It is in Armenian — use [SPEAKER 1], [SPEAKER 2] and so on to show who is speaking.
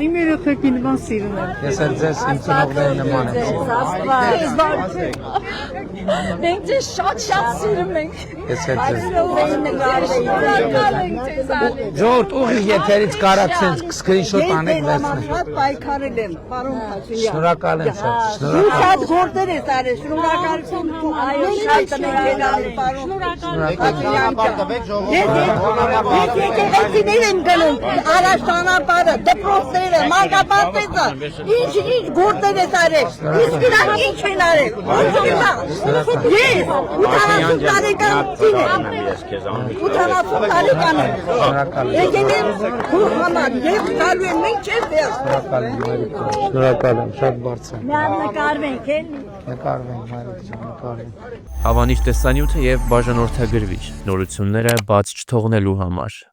[SPEAKER 1] Իմ երեխեքին բան սիրում եմ։
[SPEAKER 2] Ես էլ ձեզ իմ ծնողների նման եմ։
[SPEAKER 3] Մենք ձեզ շատ սիրում ենք։
[SPEAKER 2] Ես էլ ձեզ։ Ժողովուրդ ուղիղ եթերից կարաք սենց սկրինշոտ անեք վերցնեք։
[SPEAKER 1] Շատ պայքարել եմ, պարոն Փաշինյան։
[SPEAKER 2] Շնորհակալ եմ շատ,
[SPEAKER 1] Դու շատ գործեր ես արել, շնորհակալություն դու այո շատ տնենք ելալու, պարոն Ես եկեղեցիներ եմ գնում, առաջանապարը, դպրոցները, մանկապարտեզը, ինչ գործեր ես արել, իսկ իրանք ինչ են արել, ես 80 տարեկան եմ, 80 տարեկան եմ, եկել եմ քուր համար, և գալու եմ, մենք չես դեղ։
[SPEAKER 2] Շնորհակալ եմ, շատ բարձր։
[SPEAKER 3] Նկարվենք, էլի։
[SPEAKER 2] Նկարվենք, Մարիկ ջան, նկարվենք։
[SPEAKER 4] Հավանիր տեսանյութը եւ բաժանորդագրվիչ նորությունները բաց չթողնելու համար։